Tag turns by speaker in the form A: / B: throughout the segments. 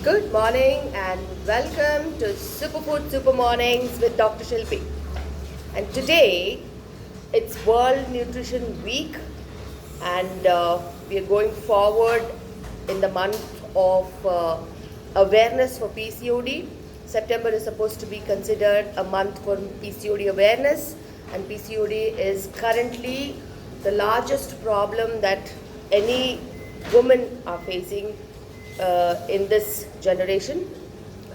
A: Good morning and welcome to Superfood Supermornings with Dr. Shilpi. And today it's World Nutrition Week, and we are going forward in the month of awareness for PCOD. September is supposed to be considered a month for PCOD awareness, and PCOD is currently the largest problem that any women are facing in this generation,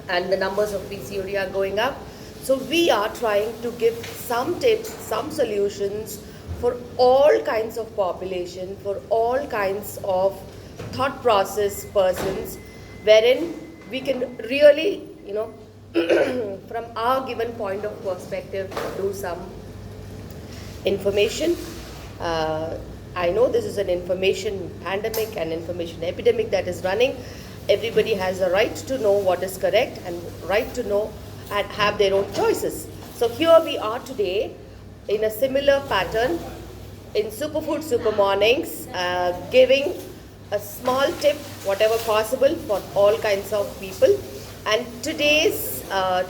A: and the numbers of PCOD are going up. So we are trying to give some tips, some solutions for all kinds of population, for all kinds of thought process persons, wherein we can really, from our given point of perspective, do some information. I know this is an information pandemic and information epidemic that is running. Everybody has a right to know what is correct and right to know and have their own choices. So here we are today in a similar pattern in Superfood Supermornings, giving a small tip, whatever possible, for all kinds of people. And today's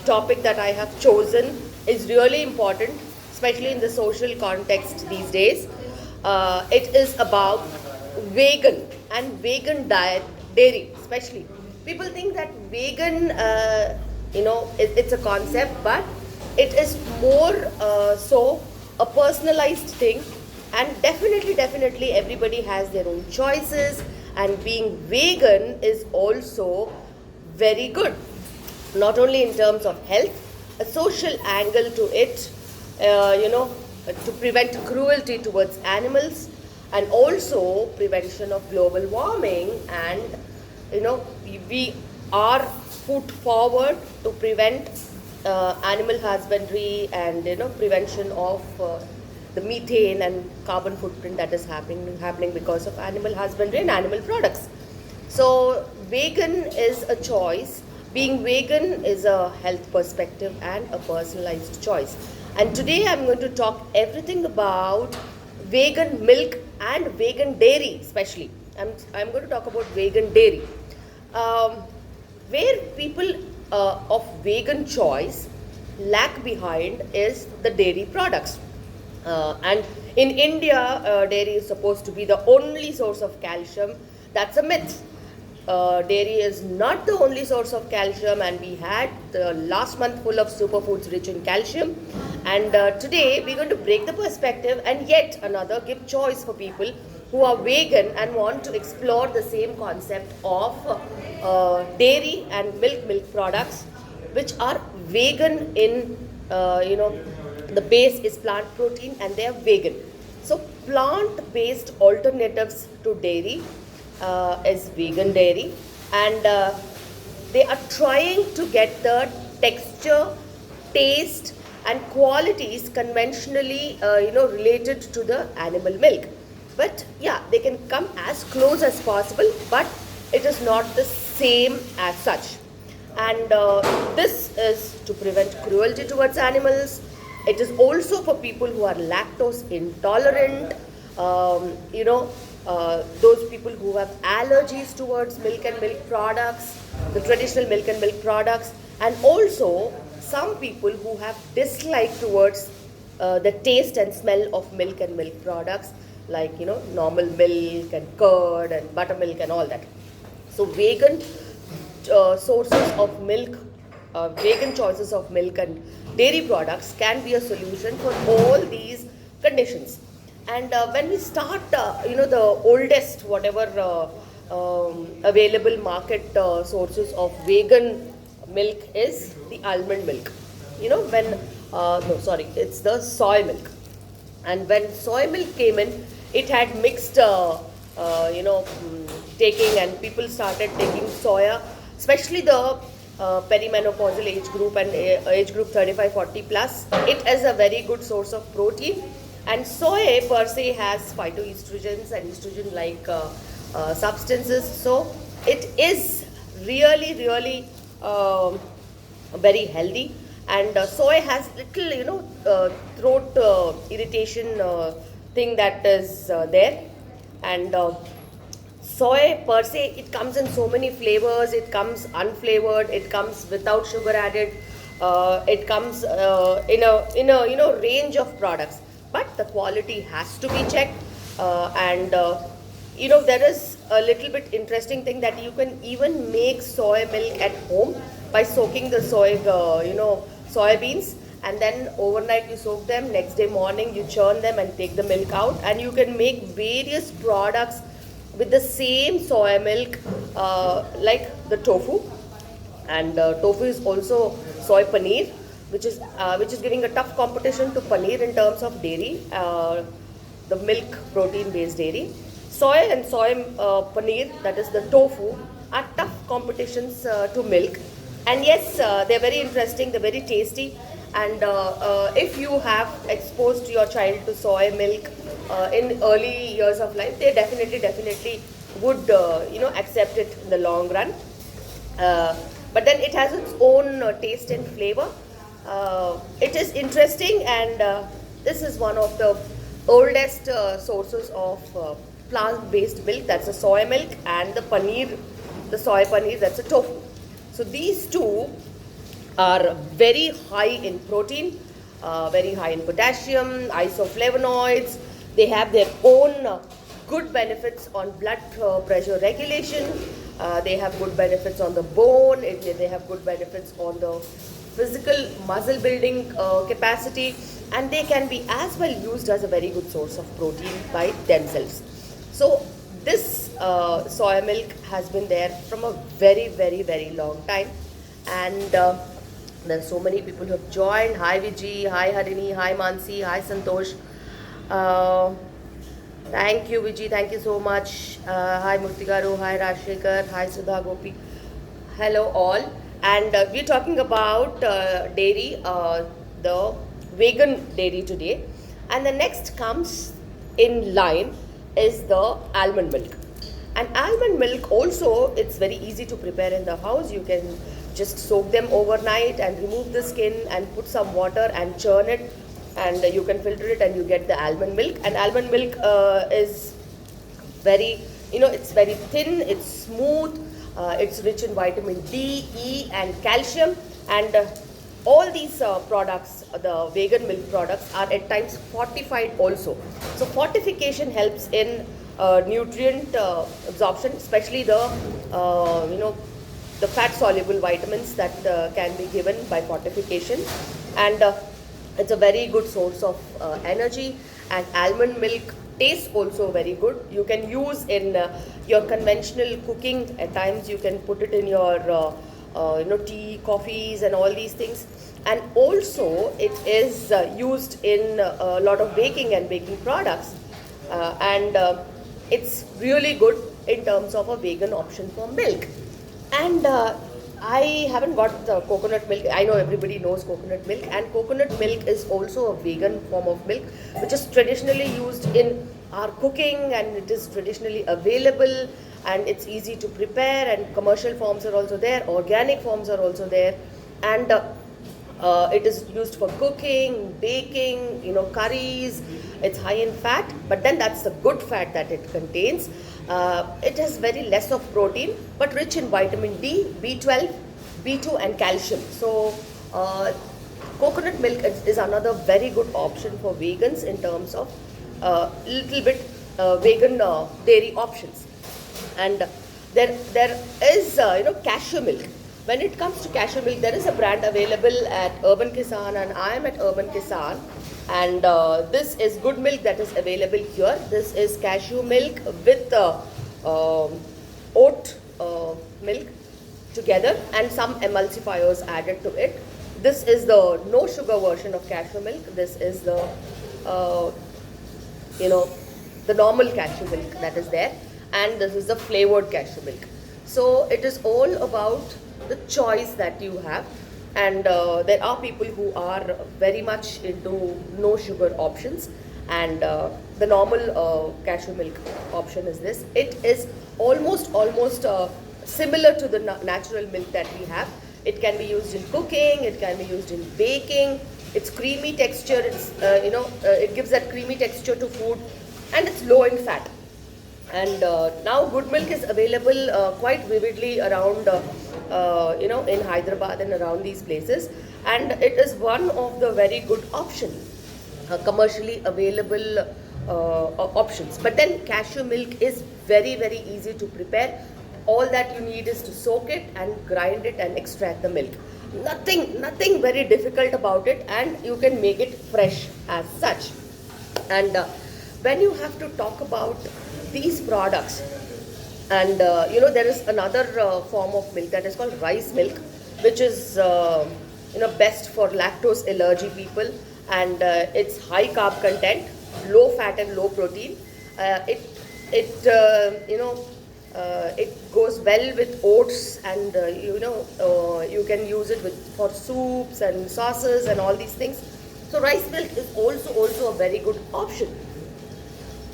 A: topic that I have chosen is really important, especially in the social context these days. It is about vegan and vegan diet, dairy especially. People think that vegan, it's a concept, but it is more so a personalized thing. And definitely everybody has their own choices, and being vegan is also very good, not only in terms of health, a social angle to it, to prevent cruelty towards animals, and also prevention of global warming. And we are put forward to prevent animal husbandry and prevention of the methane and carbon footprint that is happening because of animal husbandry and animal products. So vegan is a choice. Being vegan is a health perspective and a personalized choice. And today I'm going to talk everything about vegan milk and vegan dairy especially. I'm going to talk about vegan dairy. Where people of vegan choice lag behind is the dairy products. And in India, dairy is supposed to be the only source of calcium. That's a myth. Dairy is not the only source of calcium, and we had the last month full of superfoods rich in calcium. And today we're going to break the perspective and yet another give choice for people who are vegan and want to explore the same concept of dairy and milk products, which are vegan in, the base is plant protein and they are vegan. So plant-based alternatives to dairy is vegan dairy, and they are trying to get the texture, taste and qualities conventionally related to the animal milk. But yeah, they can come as close as possible, but it is not the same as such. And this is to prevent cruelty towards animals. It is also for people who are lactose intolerant, those people who have allergies towards milk and milk products, the traditional milk and milk products, and also some people who have dislike towards the taste and smell of milk and milk products, like normal milk and curd and buttermilk and all that. So vegan sources of milk, vegan choices of milk and dairy products can be a solution for all these conditions. And when we start, the oldest whatever available market sources of vegan milk is the almond milk. It's the soy milk. And when soy milk came in, it had mixed, taking, and people started taking soya, especially the perimenopausal age group and age group 35-40 plus. It is a very good source of protein. And soy per se has phytoestrogens and estrogen-like substances. So it is really very healthy. And soy has little, throat irritation thing that is there. And Soy per se, it comes in so many flavors. It comes unflavored, it comes without sugar added, it comes in a range of products, but the quality has to be checked. And there is a little bit interesting thing that you can even make soy milk at home by soaking the soybeans, and then overnight you soak them, next day morning you churn them and take the milk out, and you can make various products with the same soy milk, like the tofu. And tofu is also soy paneer, which is giving a tough competition to paneer in terms of dairy, the milk protein based dairy. Soy and soy paneer, that is the tofu, are tough competitions to milk. And yes, they're very interesting, they're very tasty. And if you have exposed your child to soy milk in early years of life, they definitely would accept it in the long run. But then it has its own taste and flavor. It is interesting, and this is one of the oldest sources of plant-based milk. That's the soy milk, and the paneer, the soy paneer, that's a tofu. So these two are very high in protein, very high in potassium, isoflavonoids. They have their own good benefits on blood pressure regulation. They have good benefits on the bone. They have good benefits on the physical muscle building capacity, and they can be as well used as a very good source of protein by themselves. So this soy milk has been there from a very long time, and there are so many people who have joined. Hi Viji, hi Harini, hi Mansi, hi Santosh. Thank you Viji, thank you so much. Hi Murtigaru, hi Rashekar, hi Sudha Gopi. Hello all. And we're talking about dairy, the vegan dairy today. And the next comes in line is the almond milk. And almond milk also, it's very easy to prepare in the house. You can just soak them overnight and remove the skin and put some water and churn it, and you can filter it and you get the almond milk. And almond milk is very, it's very thin, it's smooth, it's rich in vitamin D, E and calcium. And all these products, the vegan milk products, are at times fortified also. So fortification helps in nutrient absorption, especially the fat soluble vitamins that can be given by fortification. And it's a very good source of energy. And almond milk tastes also very good. You can use in your conventional cooking. At times you can put it in your tea, coffees and all these things. And also it is used in a lot of baking and baking products. And it's really good in terms of a vegan option for milk. And I haven't got the coconut milk. I know everybody knows coconut milk, and coconut milk is also a vegan form of milk, which is traditionally used in our cooking, and it is traditionally available, and it's easy to prepare, and commercial forms are also there, organic forms are also there. And it is used for cooking, baking, curries. It's high in fat, but then that's the good fat that it contains. It has very less of protein, but rich in vitamin D, B12, B2 and calcium. So coconut milk is another very good option for vegans in terms of little bit vegan dairy options. And there is cashew milk. When it comes to cashew milk, there is a brand available at Urban Kisan, and I am at Urban Kisan. And this is good milk that is available here. This is cashew milk with oat milk together and some emulsifiers added to it. This is the no sugar version of cashew milk. This is the the normal cashew milk that is there, and this is the flavored cashew milk. So it is all about the choice that you have. And there are people who are very much into no sugar options, and the normal cashew milk option is this. It is almost similar to the natural milk that we have. It can be used in cooking, it can be used in baking. It's creamy texture, it's it gives that creamy texture to food, and it's low in fat. And now good milk is available quite vividly around in Hyderabad and around these places, and it is one of the very good option, commercially available options. But then cashew milk is very easy to prepare. All that you need is to soak it and grind it and extract the milk. Nothing very difficult about it, and you can make it fresh as such. And when you have to talk about these products, and there is another form of milk that is called rice milk, which is best for lactose allergy people, and it's high carb content, low fat and low protein. It goes well with oats, and you can use it for soups and sauces and all these things. So rice milk is also a very good option.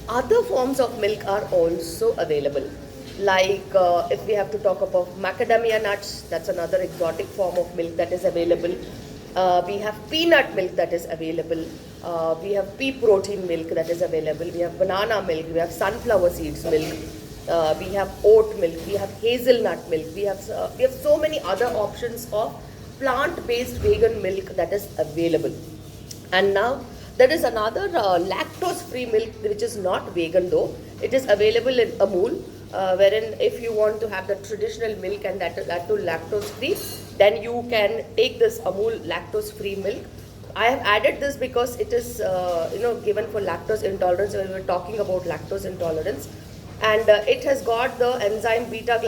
A: Other forms of milk are also available, like if we have to talk about macadamia nuts, that's another exotic form of milk that is available. We have peanut milk that is available. We have pea protein milk that is available. We have banana milk. We have sunflower seeds milk. We have oat milk. We have hazelnut milk. We have so many other options of plant-based vegan milk that is available. And now there is another lactose-free milk which is not vegan though. It is available in Amul, wherein if you want to have the traditional milk and that too lactose-free, then you can take this Amul lactose-free milk. I have added this because it is given for lactose intolerance when we were talking about lactose intolerance, and it has got the enzyme beta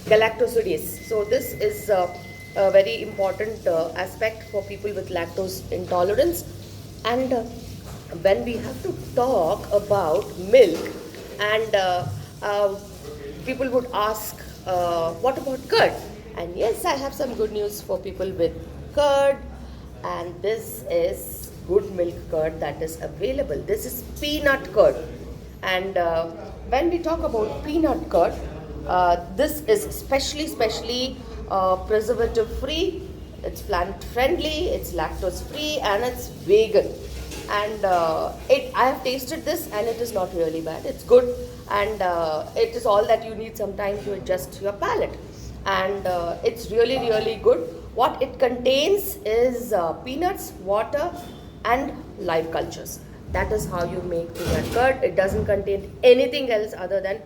A: galactosidase. So this is a very important aspect for people with lactose intolerance. And when we have to talk about milk, and people would ask, what about curd? And yes, I have some good news for people with curd, and this is good milk curd that is available. This is peanut curd, and when we talk about peanut curd, this is specially preservative free. It's plant friendly, it's lactose free, and it's vegan. And I have tasted this, and it is not really bad. It's good, and it is all that you need sometimes to adjust your palate. And it's really good. What it contains is peanuts, water, and live cultures. That is how you make peanut curd. It doesn't contain anything else other than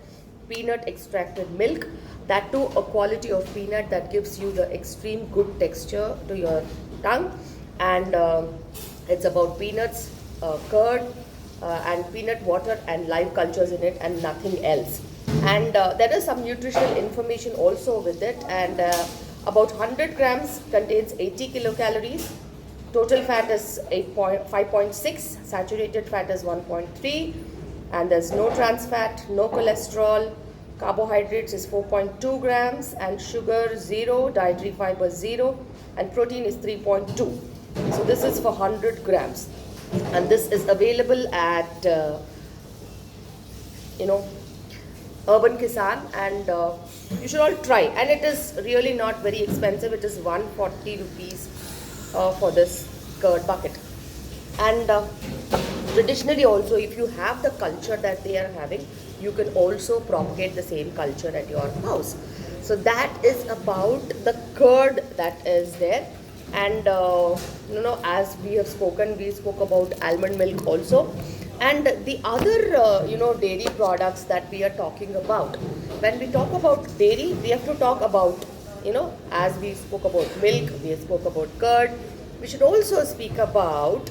A: peanut extracted milk. That too a quality of peanut that gives you the extreme good texture to your tongue. And it's about peanuts, curd, and peanut water and live cultures in it, and nothing else. And there is some nutritional information also with it, and about 100 grams contains 80 kilocalories. Total fat is 5.6, saturated fat is 1.3, and there's no trans fat, no cholesterol. Carbohydrates is 4.2 grams, and sugar 0, dietary fiber 0, and protein is 3.2. So this is for 100 grams, and this is available at Urban Kisan, and you should all try. And it is really not very expensive. It is 140 rupees for this curd bucket. And traditionally also, if you have the culture that they are having, you can also propagate the same culture at your house. So that is about the curd that is there. And as we have spoken, we spoke about almond milk also. And the other dairy products that we are talking about. When we talk about dairy, we have to talk about, as we spoke about milk, we spoke about curd. We should also speak about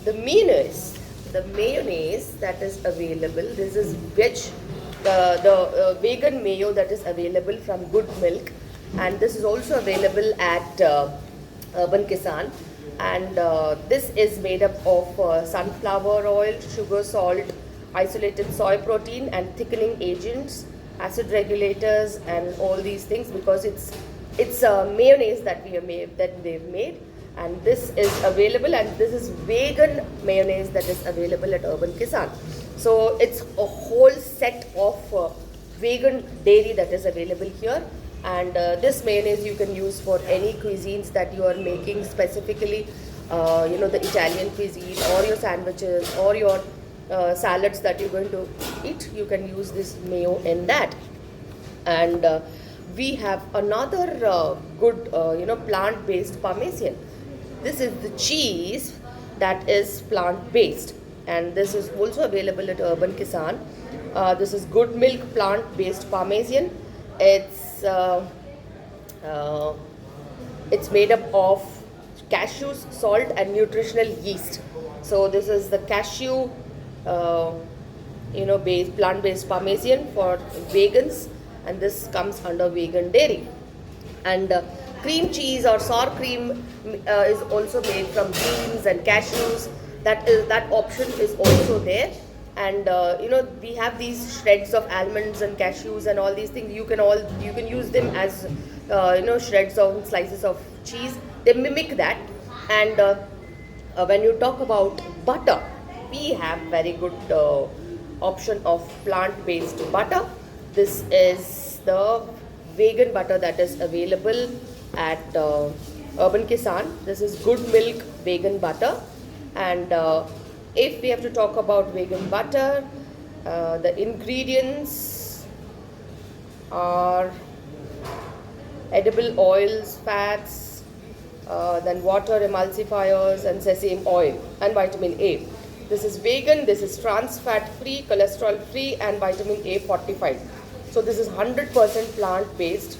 A: the mayonnaise. The mayonnaise that is available. This is the vegan mayo that is available from Good Milk, and this is also available at Urban Kisan. And this is made up of sunflower oil, sugar, salt, isolated soy protein, and thickening agents, acid regulators, and all these things, because it's a mayonnaise that they've made. And this is available, and this is vegan mayonnaise that is available at Urban Kisan. So it's a whole set of vegan dairy that is available here. And this mayonnaise you can use for any cuisines that you are making, specifically the Italian cuisine, or your sandwiches, or your salads that you're going to eat, you can use this mayo in that. And we have another good plant-based parmesan. This is the cheese that is plant-based, and this is also available at Urban Kisan. This is good milk plant-based parmesan. It's uh, it's made up of cashews, salt, and nutritional yeast. So this is the cashew, based plant-based parmesan for vegans, and this comes under vegan dairy. And cream cheese or sour cream is also made from beans and cashews. That option is also there. And we have these shreds of almonds and cashews and all these things. You can use them as shreds of slices of cheese. They mimic that. And when you talk about butter, we have very good option of plant-based butter. This is the vegan butter that is available at Urban Kisan. This is good milk vegan butter. And if we have to talk about vegan butter, the ingredients are edible oils, fats, then water emulsifiers, and sesame oil and vitamin A. This is vegan, this is trans fat free, cholesterol free, and vitamin A fortified. So this is 100% plant based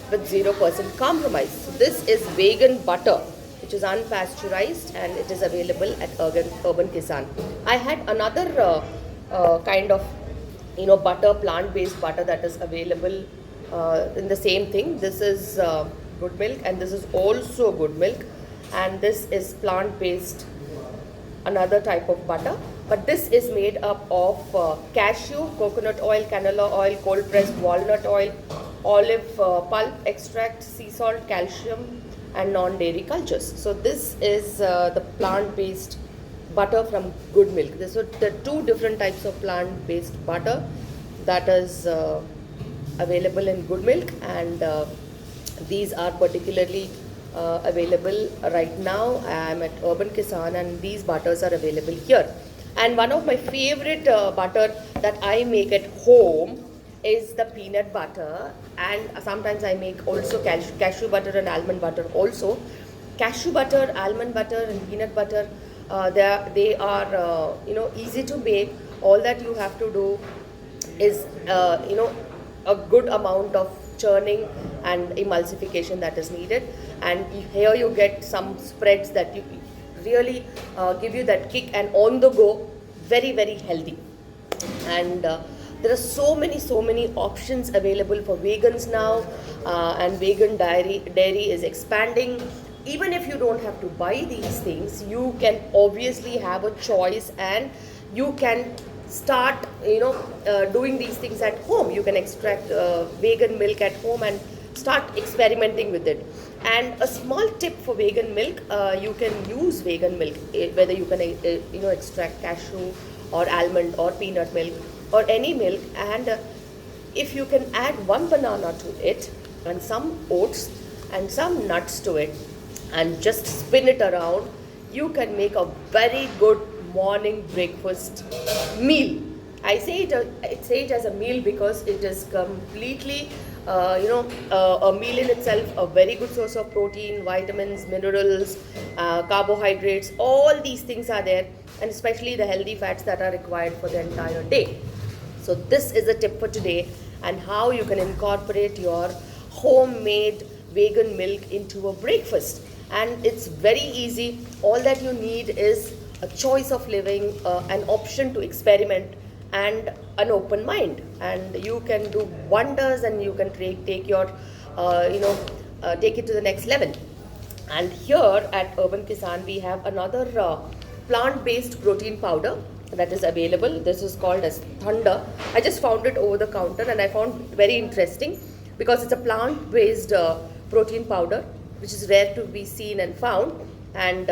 A: with 0% compromise. So this is vegan butter, which is unpasteurized, and it is available at Urban Kisan. I had another kind of butter, plant-based butter that is available in the same thing. This is good milk, and this is also good milk, and this is plant-based, another type of butter. But this is made up of cashew, coconut oil, canola oil, cold pressed walnut oil, olive pulp extract, sea salt, calcium, and non-dairy cultures. So this is the plant-based butter from good milk. These are the two different types of plant-based butter that is available in good milk, and these are particularly available right now. I am at Urban Kisan, and these butters are available here. And one of my favorite butter that I make at home is the peanut butter, and sometimes I make also cashew butter and almond butter also. Cashew butter, almond butter, and peanut butter, they are easy to make. All that you have to do is a good amount of churning and emulsification that is needed, and here you get some spreads that you really give you that kick, and on the go, very very healthy. And there are so many options available for vegans now, and vegan dairy is expanding. Even if you don't have to buy these things, you can obviously have a choice, and you can start doing these things at home. You can extract vegan milk at home and start experimenting with it. And a small tip for vegan milk, you can use vegan milk, whether you can extract cashew or almond or peanut milk or any milk, and if you can add one banana to it and some oats and some nuts to it and just spin it around, you can make a very good morning breakfast meal. I say it as a meal because it is completely a meal in itself, a very good source of protein, vitamins, minerals, carbohydrates. All these things are there, and especially the healthy fats that are required for the entire day. So this is a tip for today, and how you can incorporate your homemade vegan milk into a breakfast. And it's very easy. All that you need is a choice of living, an option to experiment, and an open mind, and you can do wonders, and you can take your take it to the next level. And here at Urban Kisan, we have another plant-based protein powder that is available. This is called as Thunder. I just found it over the counter, and I found it very interesting because it's a plant-based protein powder, which is rare to be seen and found. And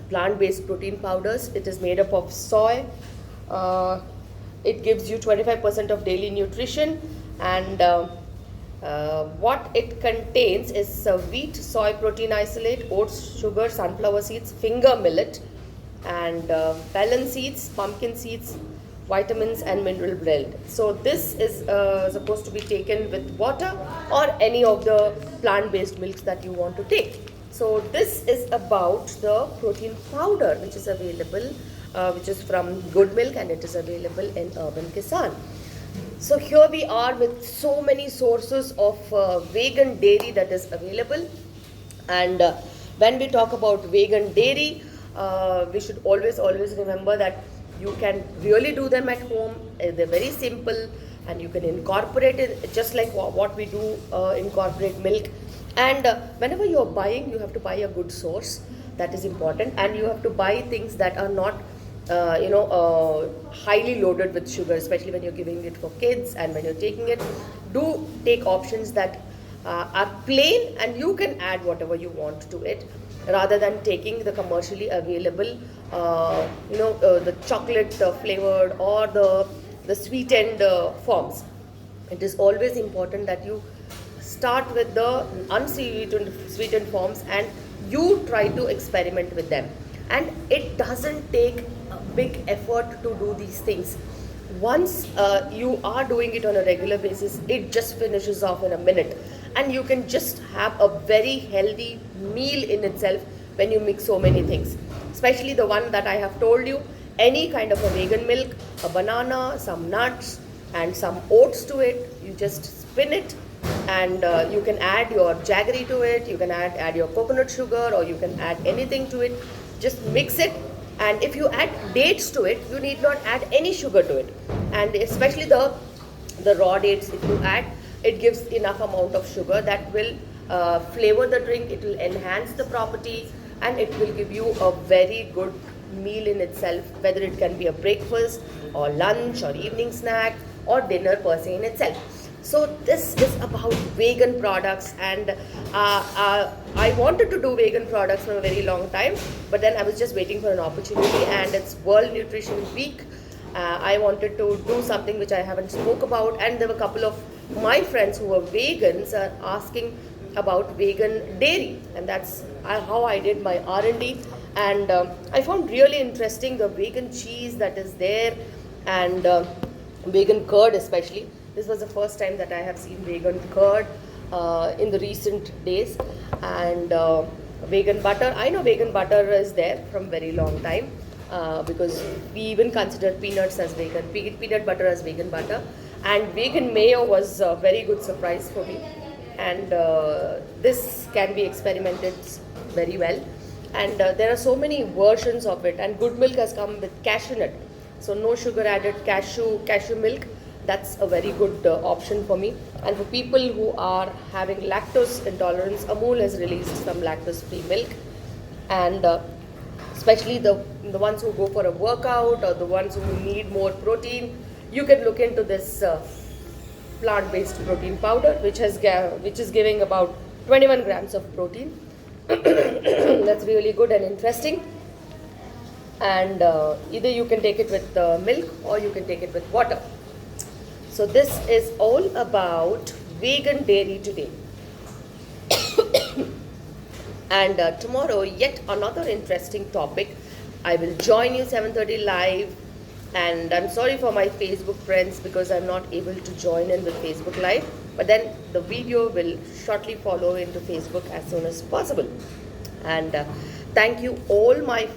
A: plant-based protein powders, it is made up of soy. It gives you 25% of daily nutrition, and what it contains is wheat, soy protein isolate, oats, sugar, sunflower seeds, finger millet, and melon seeds, pumpkin seeds, vitamins and mineral blend. So this is supposed to be taken with water or any of the plant-based milks that you want to take. So this is about the protein powder which is available, which is from Good Milk, and it is available in Urban Kisan. So here we are with so many sources of vegan dairy that is available. And when we talk about vegan dairy, we should always remember that you can really do them at home. They're very simple, and you can incorporate it just like what we do, incorporate milk. And whenever you're buying, you have to buy a good source. That is important, and you have to buy things that are not highly loaded with sugar, especially when you're giving it for kids. And when you're taking it, do take options that are plain, and you can add whatever you want to it, rather than taking the commercially available the chocolate flavored or the sweetened forms. It is always important that you start with the unsweetened forms and you try to experiment with them. And it doesn't take a big effort to do these things. Once you are doing it on a regular basis, it just finishes off in a minute, and you can just have a very healthy meal in itself when you mix so many things, especially the one that I have told you. Any kind of a vegan milk, a banana, some nuts and some oats to it, you just spin it, and you can add your jaggery to it, you can add your coconut sugar, or you can add anything to it. Just mix it, and if you add dates to it, you need not add any sugar to it. And especially the raw dates, if you add, it gives enough amount of sugar that will flavor the drink, it will enhance the property, and it will give you a very good meal in itself, whether it can be a breakfast or lunch or evening snack or dinner per se in itself. So this is about vegan products, and I wanted to do vegan products for a very long time, but then I was just waiting for an opportunity, and it's World Nutrition Week. I wanted to do something which I haven't spoke about, and there were a couple of my friends who were vegans are asking about vegan dairy, and that's how I did my R&D. And I found really interesting the vegan cheese that is there, and vegan curd especially. This was the first time that I have seen vegan curd in the recent days. And vegan butter, I know vegan butter is there from very long time, because we even consider peanuts as vegan, peanut butter as vegan butter. And vegan mayo was a very good surprise for me, and this can be experimented very well. And there are so many versions of it, and Good Milk has come with cashew nut, so no sugar added cashew milk. That's a very good option for me. And for people who are having lactose intolerance, Amul has released some lactose free milk. And especially the ones who go for a workout, or the ones who need more protein, you can look into this plant-based protein powder, which is giving about 21 grams of protein. That's really good and interesting. And either you can take it with milk, or you can take it with water. So this is all about vegan dairy today. And tomorrow, yet another interesting topic. I will join you 7:30 live. And I'm sorry for my Facebook friends, because I'm not able to join in with Facebook live. But then the video will shortly follow into Facebook as soon as possible. And thank you all my